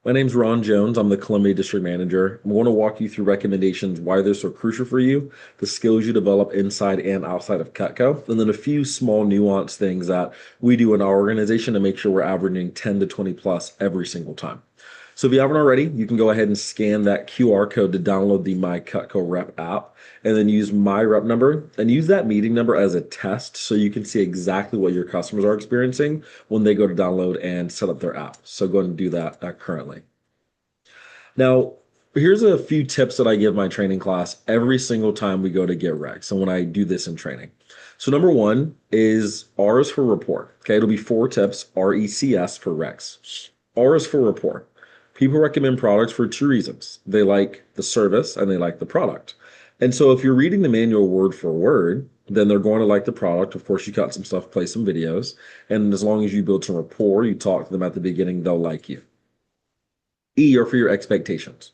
My name's Ron Jones. I'm the Columbia District Manager. I want to walk you through recommendations, why they're so crucial for you, the skills you develop inside and outside of Cutco, and then a few small nuanced things that we do in our organization to make sure we're averaging 10 to 20 plus every single time. So if you haven't already, you can go ahead and scan that QR code to download the My Cutco Rep app and then use my rep number and use that meeting number as a test so you can see exactly what your customers are experiencing when they go to download and set up their app. So go ahead and do that currently. Now, here's a few tips that I give my training class every single time we go to get recs and when I do this in training. So number one is R is for rapport. Okay, it'll be 4 tips, RECS for recs. R is for rapport. People recommend products for 2 reasons. They like the service and they like the product. And so if you're reading the manual word for word, then they're going to like the product. Of course, you cut some stuff, play some videos. And as long as you build some rapport, you talk to them at the beginning, they'll like you. E are for your expectations.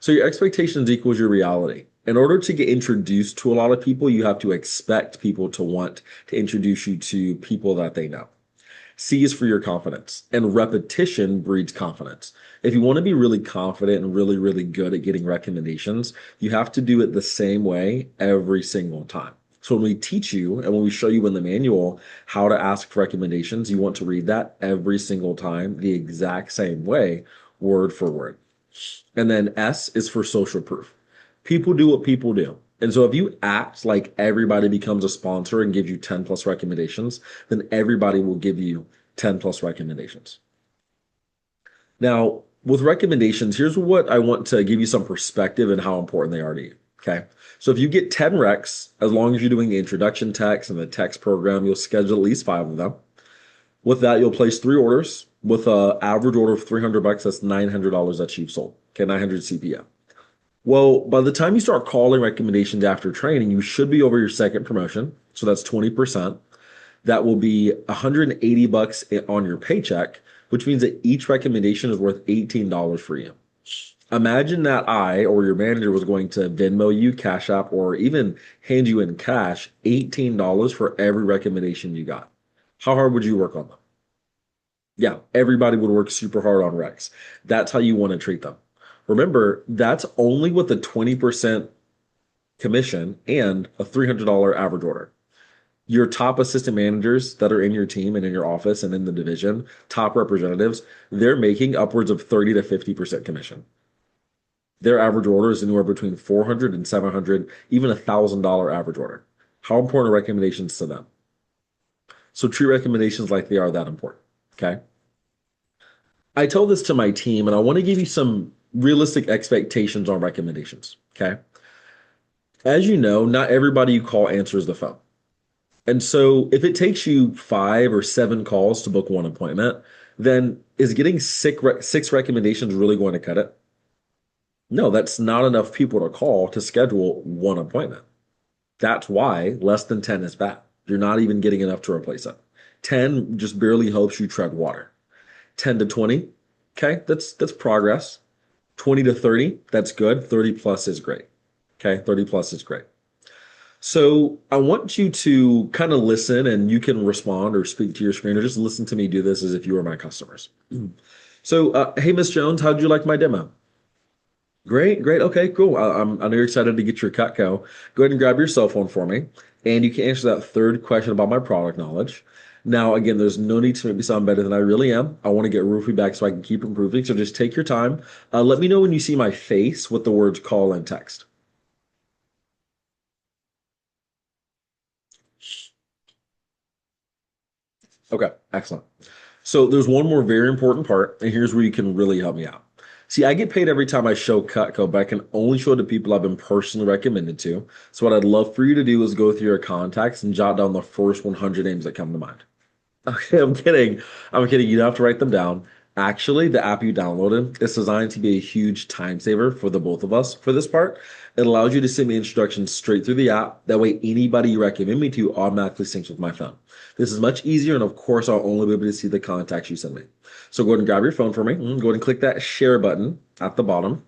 So your expectations equals your reality. In order to get introduced to a lot of people, you have to expect people to want to introduce you to people that they know. C is for your confidence, and repetition breeds confidence. If you want to be really confident and really, really good at getting recommendations, you have to do it the same way every single time. So when we teach you and when we show you in the manual how to ask for recommendations, you want to read that every single time the exact same way, word for word. And then S is for social proof. People do what people do. And so if you act like everybody becomes a sponsor and gives you 10 plus recommendations, then everybody will give you 10 plus recommendations. Now, with recommendations, here's what I want to give you some perspective and how important they are to you. Okay. So if you get 10 recs, as long as you're doing the introduction text and the text program, you'll schedule at least 5 of them. With that, you'll place 3 orders with an average order of $300. That's $900 that you've sold. Okay, 900 CPM. Well, by the time you start calling recommendations after training, you should be over your second promotion. So that's 20%. That will be $180 on your paycheck, which means that each recommendation is worth $18 for you. Imagine that I or your manager was going to Venmo you, Cash App, or even hand you in cash $18 for every recommendation you got. How hard would you work on them? Yeah, everybody would work super hard on recs. That's how you want to treat them. Remember, that's only with a 20% commission and a $300 average order. Your top assistant managers that are in your team and in your office and in the division, top representatives, they're making upwards of 30 to 50% commission. Their average order is anywhere between 400 and 700, even $1,000 average order. How important are recommendations to them? So treat recommendations like they are that important. Okay. I tell this to my team, and I want to give you some realistic expectations on recommendations. Okay. As you know, not everybody you call answers the phone. And so if it takes you 5 or 7 calls to book one appointment, then is getting six recommendations really going to cut it? No, that's not enough people to call to schedule one appointment. That's why less than 10 is bad. You're not even getting enough to replace it. 10 just barely helps you tread water. 10 to 20, okay, that's progress. 20 to 30, that's good. 30 plus is great. Okay, 30 plus is great. So I want you to kind of listen and you can respond or speak to your screen or just listen to me do this as if you were my customers. So, hey, Miss Jones, how'd you like my demo? Great, great. Okay, cool. I know you're excited to get your Cutco. Go ahead and grab your cell phone for me, and you can answer that third question about my product knowledge. Now, again, there's no need to make me sound better than I really am. I want to get real feedback so I can keep improving. So just take your time. Let me know when you see my face with the words call and text. Okay, excellent. So there's one more very important part, and here's where you can really help me out. See, I get paid every time I show Cutco, but I can only show it to people I've been personally recommended to. So what I'd love for you to do is go through your contacts and jot down the first 100 names that come to mind. Okay, I'm kidding. I'm kidding. You don't have to write them down. Actually, the app you downloaded is designed to be a huge time saver for the both of us for this part. It allows you to send me instructions straight through the app. That way, anybody you recommend me to automatically syncs with my phone. This is much easier, and of course, I'll only be able to see the contacts you send me. So go ahead and grab your phone for me. Go ahead and click that share button at the bottom.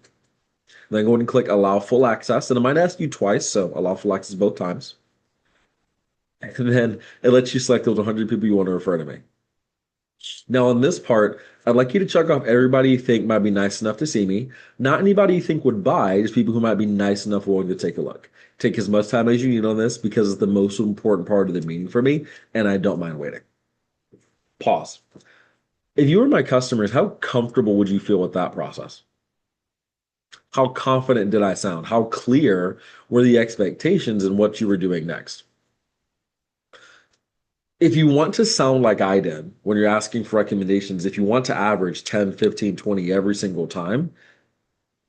Then go ahead and click allow full access. And it might ask you twice, so allow full access both times. And then it lets you select those 100 people you want to refer to me. Now, on this part, I'd like you to check off everybody you think might be nice enough to see me. Not anybody you think would buy, just people who might be nice enough willing to take a look. Take as much time as you need on this because it's the most important part of the meeting for me, and I don't mind waiting. Pause. If you were my customers, how comfortable would you feel with that process? How confident did I sound? How clear were the expectations in what you were doing next? If you want to sound like I did when you're asking for recommendations, if you want to average 10, 15, 20 every single time,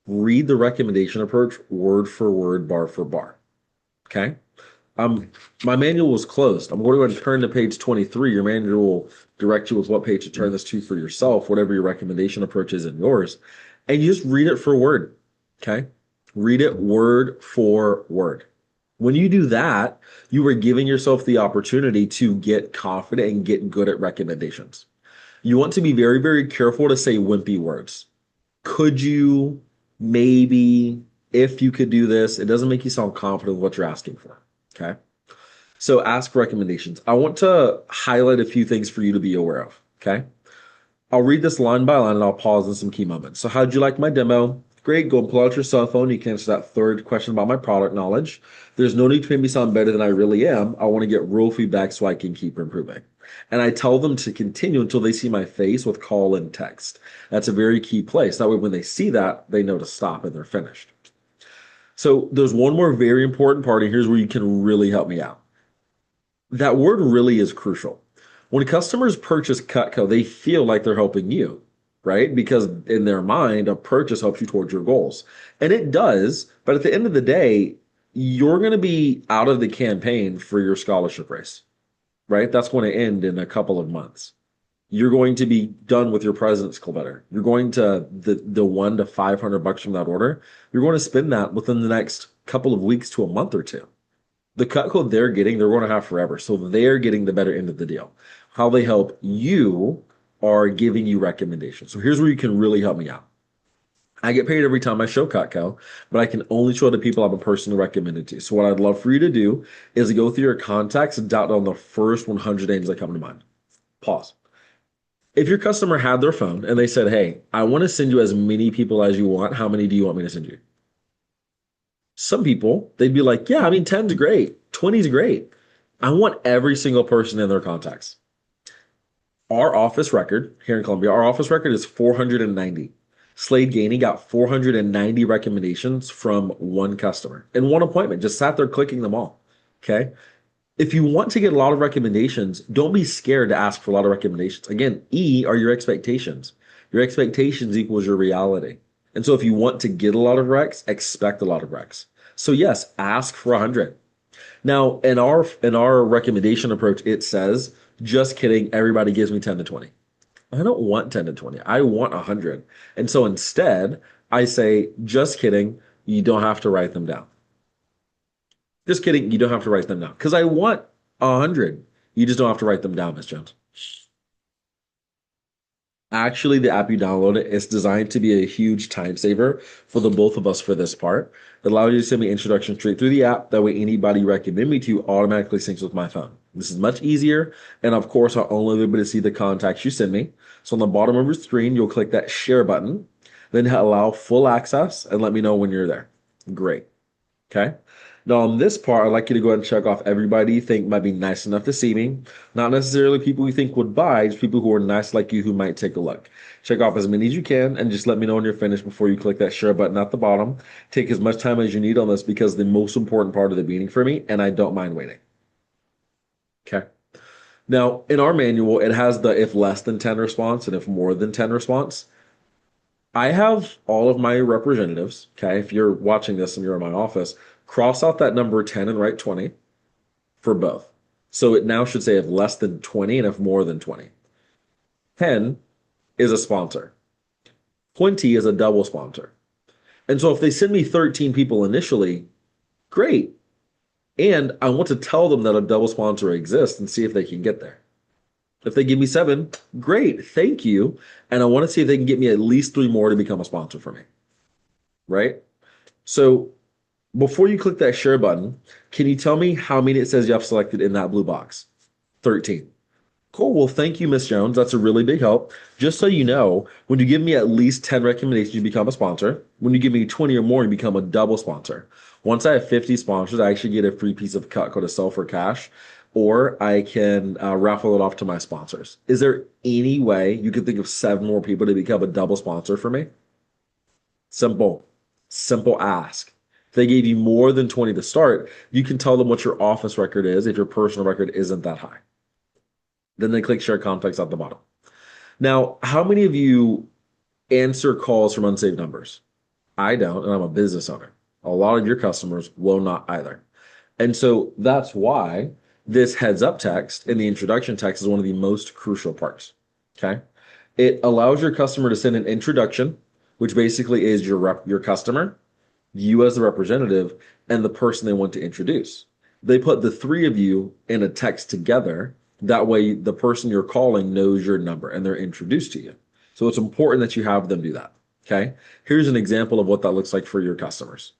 read the recommendation approach word for word, bar for bar. Okay. Um, my manual was closed. I'm going to go ahead and turn to page 23. Your manual will direct you with what page to turn this to for yourself, whatever your recommendation approach is in yours. And you just read it for word. Okay. Read it word for word. When you do that, you are giving yourself the opportunity to get confident and get good at recommendations. You want to be very, very careful to say wimpy words. Could you, maybe, if you could do this, it doesn't make you sound confident with what you're asking for. Okay. So ask recommendations. I want to highlight a few things for you to be aware of. Okay. I'll read this line by line and I'll pause in some key moments. So, how'd you like my demo? Great. Go and pull out your cell phone. You can answer that third question about my product knowledge. There's no need to make me sound better than I really am. I want to get real feedback so I can keep improving. And I tell them to continue until they see my face with call and text. That's a very key place. That way, when they see that, they know to stop and they're finished. So, there's one more very important part, and here's where you can really help me out. That word really is crucial. When customers purchase Cutco, they feel like they're helping you, right? Because in their mind, a purchase helps you towards your goals. And it does, but at the end of the day, you're going to be out of the campaign for your scholarship race, right? That's going to end in a couple of months. You're going to be done with your President's Club letter. You're going to the one to 500 bucks from that order. You're going to spend that within the next couple of weeks to a month or two. The cut code they're getting, they're going to have forever. So they're getting the better end of the deal. How they help you are giving you recommendations. So here's where you can really help me out. I get paid every time I show Cutco, but I can only show it to people I'm a personally recommended to. So what I'd love for you to do is go through your contacts and jot down the first 100 names that come to mind. Pause. If your customer had their phone and they said, "Hey, I want to send you as many people as you want. How many do you want me to send you?" Some people, they'd be like, "Yeah, I mean, 10's great. 20's great. I want every single person in their contacts." Our office record here in Columbia, our office record is 490. Slade Gainey got 490 recommendations from one customer in one appointment, just sat there clicking them all. Okay. If you want to get a lot of recommendations, don't be scared to ask for a lot of recommendations. Again, E are your expectations. Your expectations equals your reality. And so if you want to get a lot of recs, expect a lot of recs. So yes, ask for 100. Now, in our recommendation approach, it says, just kidding, everybody gives me 10 to 20. I don't want 10 to 20. I want 100. And so instead, I say, just kidding, you don't have to write them down. Just kidding, you don't have to write them down. Because I want 100. You just don't have to write them down, Miss Jones. Actually, the app you download is designed to be a huge time saver for the both of us for this part. It allows you to send me introduction straight through the app. That way, anybody you recommend me to automatically syncs with my phone. This is much easier. And of course, I'll only be able to see the contacts you send me. So on the bottom of your screen, you'll click that share button, then allow full access and let me know when you're there. Great. Okay. Now, on this part, I'd like you to go ahead and check off everybody you think might be nice enough to see me. Not necessarily people you think would buy, just people who are nice like you who might take a look. Check off as many as you can and just let me know when you're finished before you click that share button at the bottom. Take as much time as you need on this because the most important part of the meeting for me, and I don't mind waiting. Okay. Now, in our manual, it has the if less than 10 response and if more than 10 response. I have all of my representatives, okay, if you're watching this and you're in my office, cross out that number 10 and write 20 for both. So it now should say if less than 20 and if more than 20. 10 is a sponsor. 20 is a double sponsor. And so if they send me 13 people initially, great. And I want to tell them that a double sponsor exists and see if they can get there. If they give me 7, great, thank you. And I want to see if they can get me at least 3 more to become a sponsor for me. Right? So before you click that share button, can you tell me how many it says you have selected in that blue box? 13. Cool. Well, thank you, Miss Jones. That's a really big help. Just so you know, when you give me at least 10 recommendations, you become a sponsor. When you give me 20 or more, you become a double sponsor. Once I have 50 sponsors, I actually get a free piece of Cutco to sell for cash, or I can raffle it off to my sponsors. Is there any way you could think of 7 more people to become a double sponsor for me? Simple, simple ask. If they gave you more than 20 to start, you can tell them what your office record is if your personal record isn't that high. Then they click share contacts at the bottom. Now, how many of you answer calls from unsaved numbers? I don't, and I'm a business owner. A lot of your customers will not either. And so that's why this heads up text in the introduction text is one of the most crucial parts. Okay. It allows your customer to send an introduction, which basically is your customer, you as the representative, and the person they want to introduce. They put the three of you in a text together. That way, the person you're calling knows your number and they're introduced to you. So it's important that you have them do that. Okay. Here's an example of what that looks like for your customers.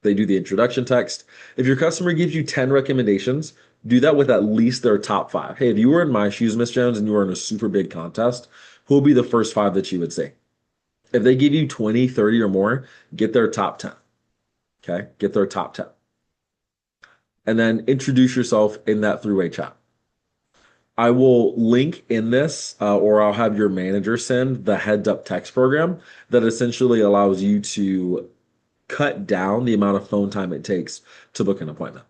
They do the introduction text. If your customer gives you 10 recommendations, do that with at least their top five. Hey, if you were in my shoes, Miss Jones, and you were in a super big contest, who will be the first five that you would see? If they give you 20, 30 or more, get their top 10. Okay. Get their top 10. And then introduce yourself in that three-way chat. I will link in this, or I'll have your manager send the heads up text program that essentially allows you to cut down the amount of phone time it takes to book an appointment.